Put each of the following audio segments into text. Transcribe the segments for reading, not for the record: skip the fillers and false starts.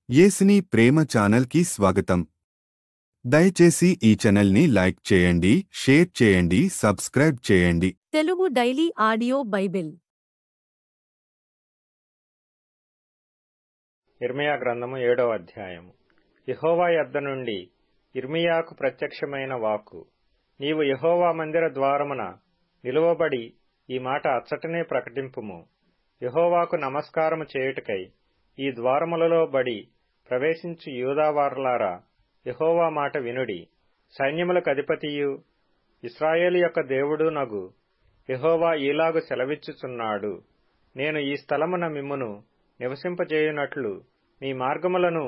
యేసుని ప్రేమ ఛానల్ కి స్వాగతం. దయచేసి ఈ ఛానల్ ని లైక్ చేయండి, షేర్ చేయండి, సబ్స్క్రైబ్ చేయండి. తెలుగు డైలీ ఆడియో బైబిల్ ఇర్మీయా గ్రంథము 7వ అధ్యాయము. యెహోవా యొద్ద నుండి ఇర్మీయాకు ప్రత్యక్షమైన వాక్కు. నీవు యెహోవా మందిర ద్వారమున నిలువబడి ఈ మాట అచ్చటనే ప్రకటింపుము. యెహోవాకు నమస్కారము చేయుటకై ఈ ద్వారములలో బడి ప్రవేశించు యూదావారలారా, యెహోవా మాట వినుడి. సైన్యములకు అధిపతియు ఇశ్రాయేలు యొక్క దేవుడు నగు యెహోవా ఈలాగు సెలవిచ్చుచున్నాడు. నేను ఈ స్థలమున మిమ్మును నివసింపజేయునట్లు మీ మార్గములను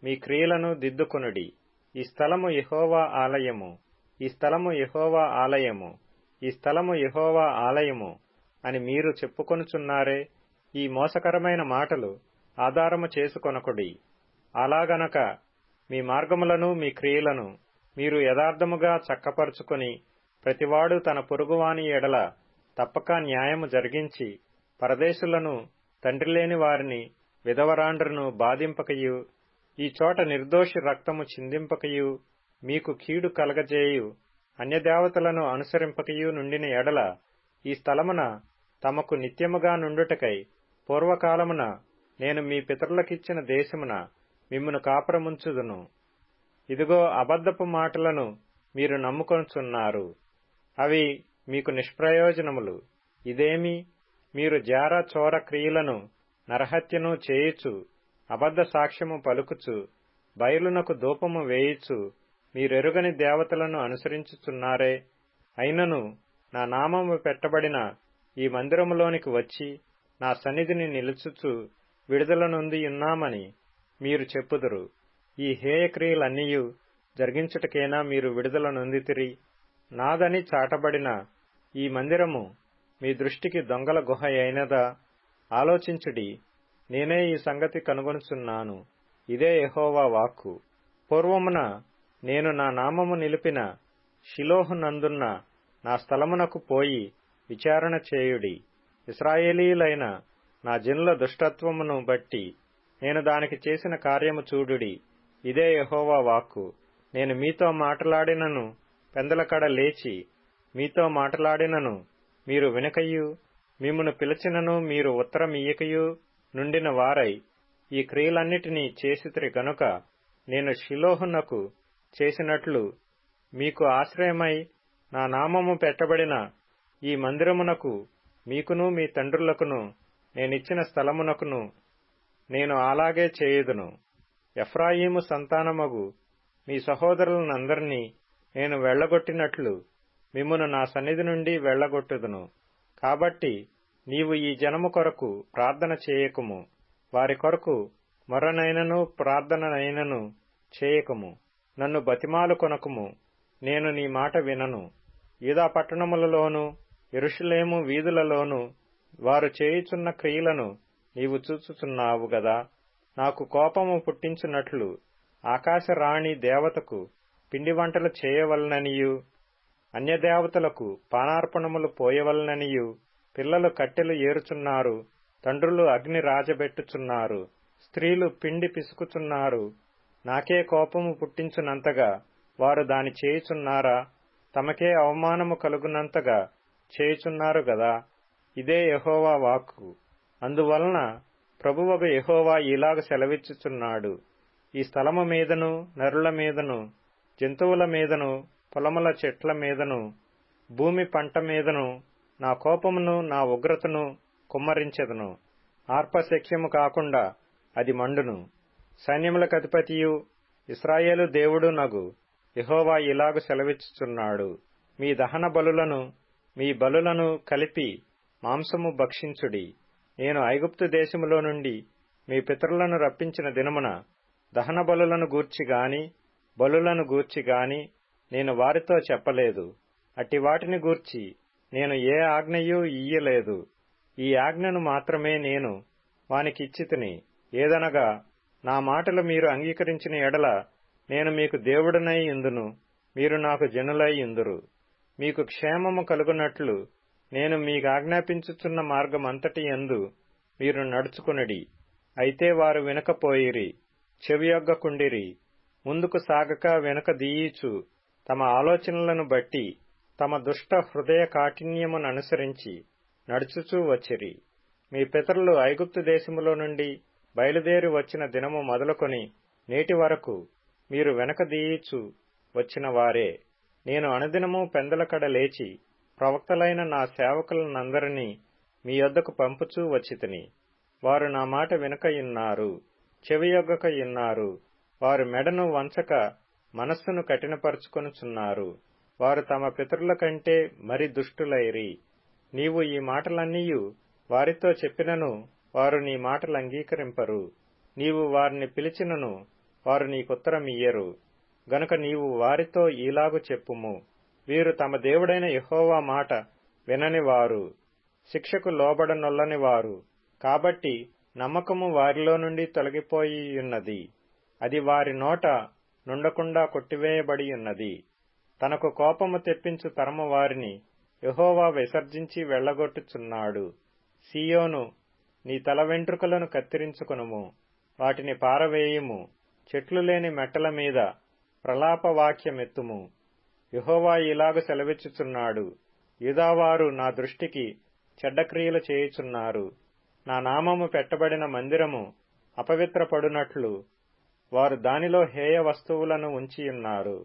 మీ క్రియలను దిద్దుకొనుడి. ఈ స్థలము యెహోవా ఆలయము, ఈ స్థలము యెహోవా ఆలయము, ఈ స్థలము యెహోవా ఆలయము అని మీరు చెప్పుకొనుచున్నారే. ఈ మోసకరమైన మాటలు ఆధారము చేసుకొనకుడి. అలాగనక మీ మార్గములను మీ క్రియలను మీరు యథార్థముగా చక్కపరుచుకొని ప్రతివాడు తన పొరుగువాని ఎడల తప్పక న్యాయము జరిగించి పరదేశులను తండ్రిలేని వారిని విధవరాండ్రను బాధింపకయు ఈ చోట నిర్దోషి రక్తము చిందింపకయు మీకు కీడు కలగజేయు అన్యదేవతలను అనుసరింపకయు నుండిన ఎడల ఈ స్థలమున తమకు నిత్యముగా నుండుటకై పూర్వకాలమున నేను మీ పితరులకిచ్చిన దేశమున మిమ్మును కాపురముంచుదును. ఇదిగో అబద్ధపు మాటలను మీరు నమ్ముకొనుచున్నారు, అవి మీకు నిష్ప్రయోజనములు. ఇదేమి, మీరు జార చోర క్రియలను నరహత్యను చేయుచు అబద్ధ సాక్ష్యము పలుకుచు బయలునకు ధూపము వేయుచు మీరెరుగని దేవతలను అనుసరించుచున్నారే. అయినను నా నామము పెట్టబడిన ఈ మందిరములోనికి వచ్చి నా సన్నిధిని నిలుచుచు విడుదల నొంది ఉన్నామని మీరు చెప్పుదురు. ఈ హేయక్రియలన్నీయు జరిగించుటకేనా మీరు విడుదల నొందితిరి? నాదని చాటబడిన ఈ మందిరము మీ దృష్టికి దొంగల గుహ అయినదా? ఆలోచించుడి, నేనే ఈ సంగతి కనుగొనుచున్నాను. ఇదే యెహోవా వాక్కు. పూర్వమున నేను నా నామము నిలిపిన షిలోహు నందున్న నా స్థలమునకు పోయి విచారణ చేయుడి. ఇశ్రాయేలీయులైన నా జనుల దుష్టత్వమును బట్టి నేను దానికి చేసిన కార్యము చూడుడి. ఇదే యెహోవా వాక్కు. నేను మీతో మాటలాడినను పెందలకడ లేచి మీతో మాటలాడినను మీరు వినకయు మిమ్మును పిలిచినను మీరు ఉత్తరమియ్యకయు నుండిన వారై ఈ క్రియలన్నిటినీ చేసితిరి గనుక నేను షిలోహునకు చేసినట్లు మీకు ఆశ్రయమై నా నామము పెట్టబడిన ఈ మందిరమునకు మీకును మీ తండ్రులకును నేనిచ్చిన స్థలమునకును నేను అలాగే చేయుదును. ఎఫ్రాయిము సంతానమగు మీ సహోదరులనందరినీ నేను వెళ్లగొట్టినట్లు మిమ్మును నా సన్నిధి నుండి వెళ్లగొట్టుదును. కాబట్టి నీవు ఈ జనము కొరకు ప్రార్థన చేయకుము, వారి కొరకు మొరనైనను ప్రార్థననైనను చేయకుము. నన్ను బతిమాలు కొనకుము, నేను నీ మాట వినను. యూదా పట్టణములలోను యెరూషలేము వీధులలోను వారు చేయుచున్న క్రియలను నీవు చూచుచున్నావు గదా. నాకు కోపము పుట్టించున్నట్లు ఆకాశరాణి దేవతకు పిండి వంటలు చేయవలననియు అన్యదేవతలకు పానార్పణములు పోయవలననియు పిల్లలు కట్టెలు ఏరుచున్నారు, తండ్రులు అగ్ని రాజబెట్టుచున్నారు, స్త్రీలు పిండి పిసుకుచున్నారు. నాకే కోపము పుట్టించునంతగా వారు దాని చేయుచున్నారా? తమకే అవమానము కలుగునంతగా చేయుచున్నారు గదా. ఇదే యెహోవా వాక్కు. అందువలన ప్రభువగు యెహోవా ఇలాగ సెలవిచ్చుచున్నాడు. ఈ స్థలము మీదను నరుల మీదను జంతువుల మీదను పొలముల చెట్ల మీదను భూమి పంట మీదను నా కోపమును నా ఉగ్రతను కుమ్మరించెదను. ఆర్పశక్యము కాకుండా అది మండును. సైన్యములకు అధిపతియు ఇశ్రాయేలు దేవుడు నగు యెహోవా ఇలాగు సెలవిచ్చుచున్నాడు. మీ దహన బలులను మీ బలులను కలిపి మాంసము భక్షించుడి. నేను ఐగుప్తు దేశములో నుండి మీ పితరులను రప్పించిన దినమున దహన బలులను గూర్చిగాని బలులను గూర్చిగాని నేను వారితో చెప్పలేదు. అట్టి వాటిని గూర్చి నేను ఏ ఆజ్ఞయూ ఇయ్యలేదు. ఈ ఆజ్ఞను మాత్రమే నేను వానికిచ్చితిని. ఏదనగా, నా మాటలు మీరు అంగీకరించిన ఎడల నేను మీకు దేవుడనై యుందును, మీరు నాకు జనులై యుందురు. మీకు క్షేమము కలుగునట్లు నేను మీకాజ్ఞాపించుచున్న మార్గమంతటి యందు మీరు నడుచుకొనుడి. అయితే వారు వినకపోయిరి. చెవియొగ్గకుండిరి. ముందుకు సాగక వెనుక దీయిచు తమ ఆలోచనలను బట్టి తమ దుష్ట హృదయ కాఠిన్యముననుసరించి నడుచుచూ వచ్చిరి. మీ పితరులు ఐగుప్తు దేశములో నుండి బయలుదేరి వచ్చిన దినము మొదలుకొని నేటి వరకు మీరు వెనక దీయిచు వచ్చిన వారే. నేను అనుదినము పెందలకడ లేచి ప్రవక్తలైన నా సేవకులనందరినీ మీ యొద్దకు పంపుచూ వచ్చితిని. వారు నా మాట వినకయున్నారు, చెవియొగ్గకయున్నారు. వారు మెడను వంచక మనస్సును కఠినపరుచుకొనుచున్నారు. వారు తమ పితరుల కంటే మరి దుష్టులైరి. నీవు ఈ మాటలన్నీయు వారితో చెప్పినను వారు నీ మాటలు అంగీకరింపరు. నీవు వారిని పిలిచినను వారు నీకుత్తరమియ్యరు. గనుక నీవు వారితో ఈలాగు చెప్పుము, వీరు తమ దేవుడైన యెహోవా మాట విననివారు, శిక్షకు లోబడనొల్లని వారు. కాబట్టి నమ్మకము వారిలో నుండి తొలగిపోయియున్నది, అది వారి నోట నుండకుండా కొట్టివేయబడియున్నది. తనకు కోపము తెప్పించు తరము వారిని యెహోవా విసర్జించి వెళ్లగొట్టుచున్నాడు. సీయోను, నీ తల వెంట్రుకలను కత్తిరించుకొనుము, వాటిని పారవేయుము. చెట్లు లేని మెట్టల మీద ప్రలాపవాక్యమెత్తుము. యెహోవా ఇలాగు సెలవిచ్చుచున్నాడు, యూదావారు నా దృష్టికి చెడ్డక్రియలు చేయుచున్నారు. నా నామము పెట్టబడిన మందిరము అపవిత్రపడునట్లు వారు దానిలో హేయ వస్తువులను ఉంచియున్నారు.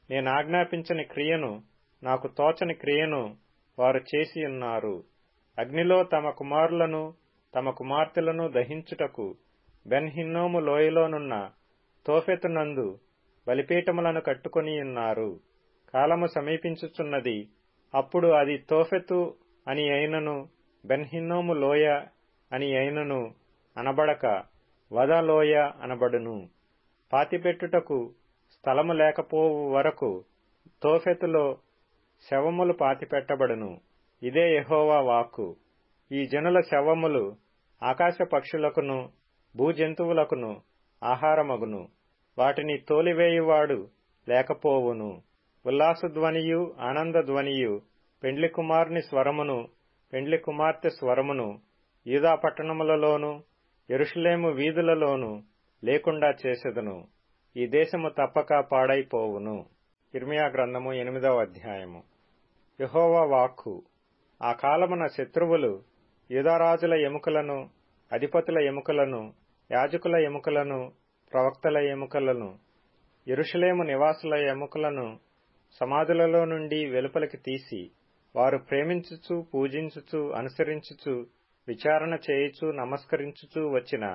నేనాజ్ఞాపించని క్రియను, నాకు తోచని క్రియను వారు చేసియున్నారు. అగ్నిలో తమ కుమారులను తమ కుమార్తెలను దహించుటకు బెన్ హిన్నోము లోయలోనున్న తోఫెతునందు బలిపీఠములను కట్టుకొనియున్నారు. కాలము సమీపించుచున్నది, అప్పుడు అది తోఫెతు అని అయినను బెన్ హిన్నోము లోయ అని అయినను అనబడక వద లోయ అనబడును. పాతిపెట్టుటకు స్థలము లేకపోవు వరకు తోఫెతులో శవములు పాతిపెట్టబడును. ఇదే యెహోవా వాక్కు. ఈ జనుల శవములు ఆకాశ పక్షులకును భూజంతువులకును ఆహారమగును. వాటిని తోలివేయువాడు లేకపోవును. ఉల్లాసధ్వనియు ఆనందధ్వనియు పెండ్లి కుమారుని స్వరమును పెండ్లి కుమార్తె స్వరమును యూదా పట్టణములలోను యెరూషలేము వీధులలోను లేకుండా చేసెదను. ఈ దేశము తప్పక పాడైపోవును. ఇర్మియా గ్రంథము 8వ అధ్యాయము. యెహోవా వాక్కు. ఆ కాలమున శత్రువులు యూదారాజుల ఎముకలను, అధిపతుల ఎముకలను, యాజకుల ఎముకలను, ప్రవక్తల ఎముకలను, యెరూషలేము నివాసుల ఎముకలను సమాధులలో నుండి వెలుపలికి తీసి, వారు ప్రేమించుచు పూజించుచు అనుసరించుచు విచారణ చేయుచు నమస్కరించుచు వచ్చిన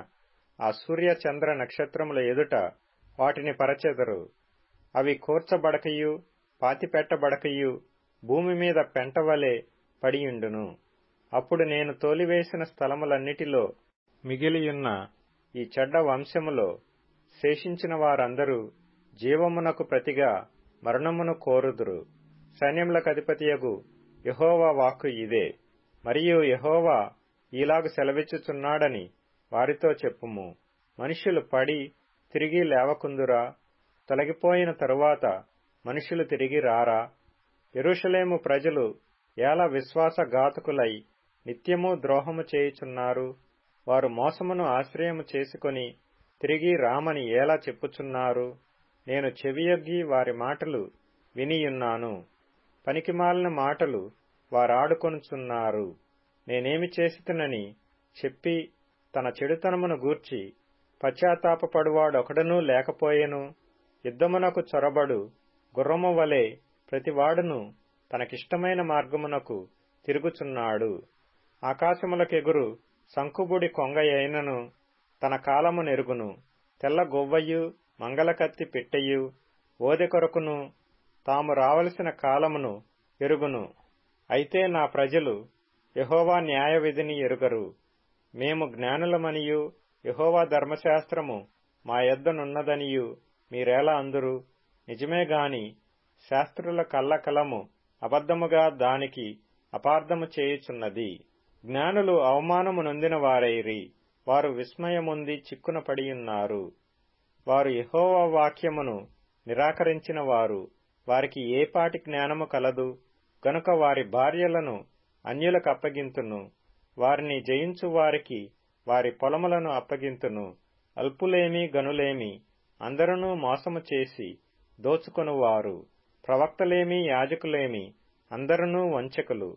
ఆ సూర్య చంద్ర నక్షత్రముల ఎదుట వాటిని పరచెదరు. అవి కూర్చబడకయు పాతిపెట్టబడకయు భూమి మీద పెంటవలే పడియుండును. అప్పుడు నేను తోలివేసిన స్థలములన్నిటిలో మిగిలియున్న ఈ చెడ్డ వంశములో శేషించిన వారందరూ జీవమునకు ప్రతిగా మరణమును కోరుదురు. సైన్యములకధిపతియగు యెహోవా వాక్కు ఇదే. మరియు యెహోవా ఈలాగు సెలవిచ్చుచున్నాడని వారితో చెప్పుము, మనుష్యులు పడి తిరిగి లేవకుందురా? తొలగిపోయిన తరువాత మనుష్యులు తిరిగి రారా? యెరూషలేము ప్రజలు ఏల విశ్వాసఘాతకులై నిత్యము ద్రోహము చేయుచున్నారు? వారు మోసమును ఆశ్రయము చేసుకొని తిరిగి రామని ఏలా చెప్పుచున్నారు? నేను చెవియొగ్గి వారి మాటలు వినియున్నాను. పనికిమాలిన మాటలు వారాడుకొనుచున్నారు. నేనేమి చేసితినని చెప్పి తన చెడుతనమును గూర్చి పశ్చాత్తాపపడువాడొకడునూ లేకపోయెను. యుద్ధమునకు చొరబడు గుర్రము వలె ప్రతివాడును తనకిష్టమైన మార్గమునకు తిరుగుచున్నాడు. ఆకాశములకెగురు సంకుబుడి కొంగయైనను తన కాలము నెరుగును. తెల్ల గొవ్వయు మంగళకత్తి పిట్టయు ఓదె కొరకును తాము రావలసిన కాలమును ఎరుగును. అయితే నా ప్రజలు యెహోవా న్యాయవిధిని ఎరుగరు. మేము జ్ఞానులమనియు యెహోవా ధర్మశాస్త్రము మా యొద్దనున్నదనియు మీరేలా అందురు? నిజమే గాని శాస్త్రుల కల్లకలము అబద్ధముగా దానికి అపార్థము చేయుచున్నది. జ్ఞానులు అవమానము నొందిన వారైరి. వారు విస్మయముంది చిక్కున పడియున్నారు. వారు యెహోవా వాక్యమును నిరాకరించిన వారు. వారికి ఏపాటి జ్ఞానము కలదు? గనుక వారి భార్యలను అన్యులకు అప్పగింతును. వారిని జయించు వారికి వారి పొలములను అప్పగింతును. అల్పులేమి గనులేమి అందరూ మోసము చేసి దోచుకొనువారు. ప్రవక్తలేమి యాజకులేమి అందరూ వంచకులు.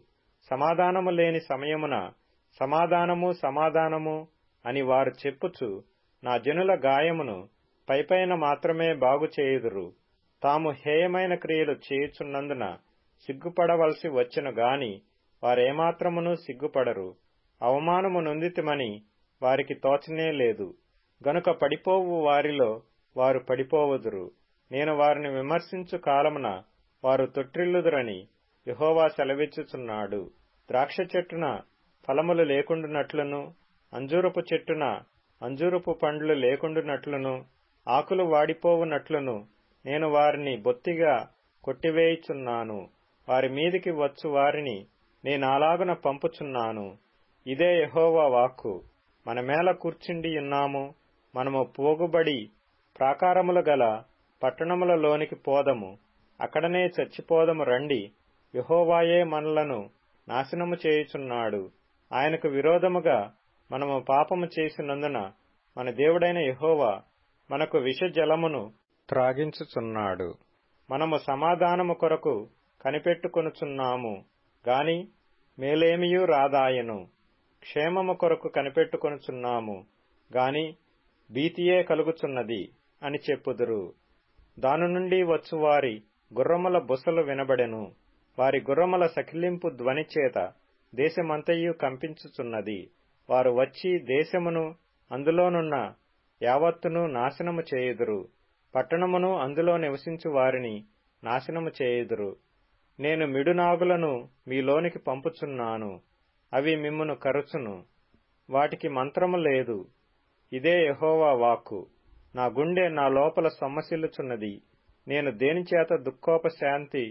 సమాధానము లేని సమయమున సమాధానము సమాధానము అని వారు చెప్పుచు నా జనుల గాయమును పైపైన మాత్రమే బాగు చేయుదురు. తాము హేయమైన క్రియలు చేయుచున్నందున సిగ్గుపడవలసి వచ్చును గాని వారేమాత్రమునూ సిగ్గుపడరు. అవమానము నొందితిమని వారికి తోచనే లేదు. గనుక పడిపోవు వారిలో వారు పడిపోవుదురు. నేను వారిని విమర్శించు కాలమున వారు తొట్టిల్లుదురని యెహోవా సెలవిచ్చుచున్నాడు. ద్రాక్ష చెట్టున ఫలములు లేకుండునట్లును, అంజూరపు చెట్టున అంజూరపు పండ్లు లేకుండునట్లును, ఆకులు వాడిపోవునట్లును నేను వారిని బొత్తిగా కొట్టివేయుచున్నాను. వారి మీదికి వచ్చు వారిని నేనాలాగున పంపుచున్నాను. ఇదే యెహోవా వాక్కు. మనమేల కూర్చుండియున్నాము, మనము పోగుబడి ప్రాకారములు గల పట్టణములలోనికి పోదము, అక్కడనే చచ్చిపోదము రండి. యెహోవాయే మనలను నాశనము చేయుచున్నాడు. ఆయనకు విరోధముగా మనము పాపము చేసినందున మన దేవుడైన యెహోవా మనకు విషజలమును త్రాగించుచున్నాడు. మనము సమాధానము కొరకు కనిపెట్టుకొనుచున్నాము గాని మేలేమియూ రాదాయను. క్షేమము కొరకు కనిపెట్టుకొనుచున్నాము గాని భీతియే కలుగుచున్నది అని చెప్పుదురు. దాని నుండి వచ్చువారి గుర్రముల బుసలు వినబడెను. వారి గుర్రముల సకిలింపు ధ్వని చేత దేశమంతయు కంపించుచున్నది. వారు వచ్చి దేశమును అందులోనున్న యావత్తును నాశనము చేయుదురు. పట్టణమును అందులో నివసించు వారిని నాశనము చేయుదురు. నేను మిడునాగులను మీలోనికి పంపుచున్నాను. అవి మిమ్మును కరుచును. వాటికి మంత్రము లేదు. ఇదే యెహోవా వాక్కు. నా గుండె నా లోపల సొమ్మసిల్లుచున్నది. నేను దేనిచేత దుఃఖోపశాంతి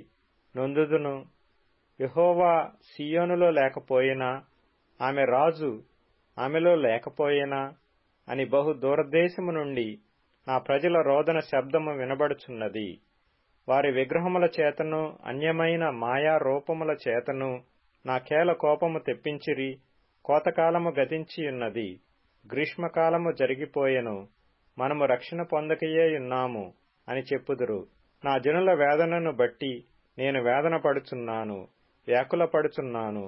నొందుదును? యెహోవా సీయోనులో లేకపోయినా, ఆమె రాజు ఆమెలో లేకపోయినా అని బహు దూరదేశము నుండి నా ప్రజల రోదన శబ్దము వినబడుచున్నది. వారి విగ్రహముల చేతను అన్యమైన మాయా రూపముల చేతను నాకేల కోపము తెప్పించిరి. కోతకాలము గతించియున్నది, గ్రీష్మకాలము జరిగిపోయెను, మనము రక్షణ పొందకయేయున్నాము అని చెప్పుదురు. నా జనుల వేదనను బట్టి నేను వేదన పడుచున్నాను, వ్యాకుల పడుచున్నాను.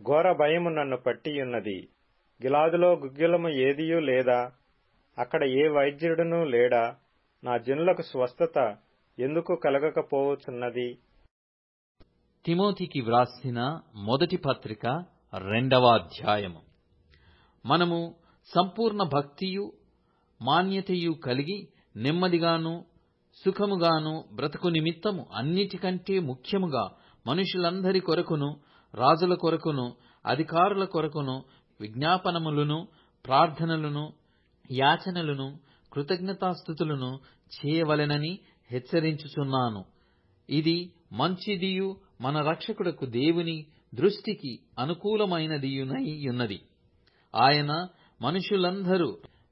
ఘోర భయము నన్ను పట్టియున్నది. గిలాదులో గుగ్గిలము ఏదియూ లేదా? అక్కడ ఏ వైద్యుడునూ లేడా? నా జనులకు స్వస్థత ఎందుకు కలగకపోవచున్నది? తిమోతికి వ్రాసిన మొదటి పత్రిక 2వ అధ్యాయము. మనము సంపూర్ణ భక్తియు మాన్యతయు కలిగి నెమ్మదిగాను సుఖముగాను బ్రతుకు నిమిత్తము అన్నిటికంటే ముఖ్యముగా మనుషులందరి కొరకును రాజుల కొరకును అధికారుల కొరకును విజ్ఞాపనములను ప్రార్థనలను యాచనలను కృతజ్ఞతాస్తుతులను చేయవలెనని హెచ్చరించుచున్నాను. ఇది మంచిదియు మన రక్షకుడకు దేవుని దృష్టికి అనుకూలమైనదియున్నది. ఆయన మనుషులందరూ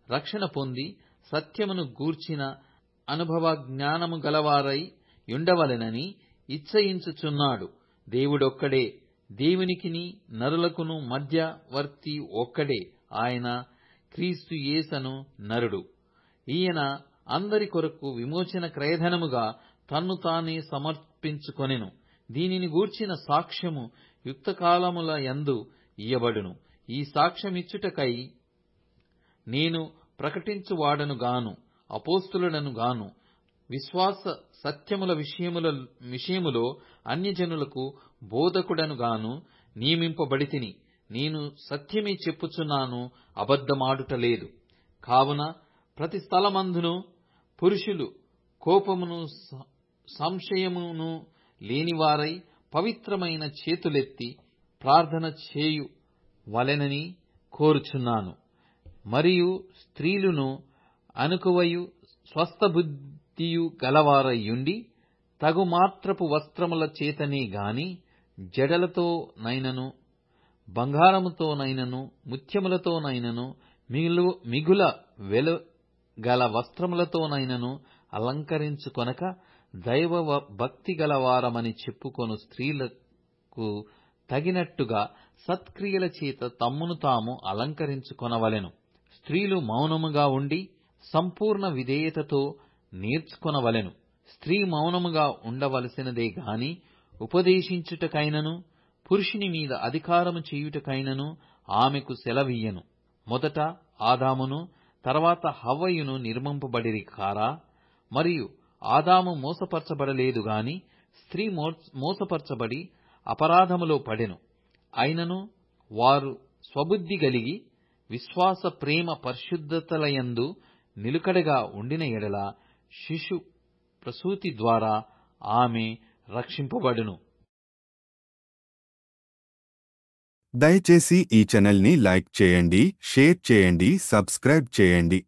రక్షణ పొంది సత్యమును గూర్చిన అనుభవ జ్ఞానము గలవారై యుండవలెనని ఇచ్చయించుచున్నాడు. దేవుడొక్కడే, దేవునికిని నరులకును మధ్యవర్తి ఒక్కడే, ఆయన క్రీస్తు యేసను నరుడు. ఈయన అందరి కొరకు విమోచన క్రయధనముగా తన్ను తానే సమర్పించుకొనెను. దీనిని గూర్చిన సాక్ష్యము యుక్తకాలముల యందు ఇయ్యబడును. ఈ సాక్ష్యమిచ్చుటకై నేను ప్రకటించువాడను గాను అపోస్తలుడను గాను విశ్వాస సత్యముల విషయములో అన్యజనులకు బోధకుడను గాను నియమింపబడితిని. నేను సత్యమే చెప్పుచున్నాను, అబద్ధమాడుటలేదు. కావున ప్రతి స్థలమందును పురుషులు కోపమును సంశయమును లేనివారై పవిత్రమైన చేతులెత్తి ప్రార్థన చేయు వలెనని కోరుచున్నాను. మరియు స్త్రీలును అనుకువయు స్వస్థబుద్ధియు గలవారయ్యుండి తగు మాత్రపు వస్త్రముల చేతనే గాని జడలతోనైనను బంగారముతోనైనను ముత్యములతోనైనను మిగుల వెలుగల వస్త్రములతోనైనను అలంకరించుకొనక దైవ భక్తి గలవారమని చెప్పుకొను స్త్రీలకు తగినట్టుగా సత్క్రియల చేత తమ్మును తాము అలంకరించుకొనవలెను. స్త్రీలు మౌనముగా ఉండి సంపూర్ణ విధేయతతో నేర్చుకొనవలెను. స్త్రీ మౌనముగా ఉండవలసినదే గాని ఉపదేశించుటకైనను పురుషుని మీద అధికారము చేయుటకైనను ఆమెకు సెలవీయను. మొదట ఆదామును తర్వాత హవ్వయును నిర్మింపబడిరి కారా? మరియు ఆదాము మోసపరచబడలేదు గాని స్త్రీ మోసపరచబడి అపరాధములో పడెను. అయినను వారు స్వబుద్ధి గలిగి విశ్వాస ప్రేమ పరిశుద్ధతలయందు నిలుకడగా ఉండిన ఎడల శిశు ప్రసూతి ద్వారా ఆమె రక్షింపబడును. దయచేసి ఈ ఛానల్ని లైక్ చేయండి, షేర్ చేయండి, సబ్స్క్రైబ్ చేయండి.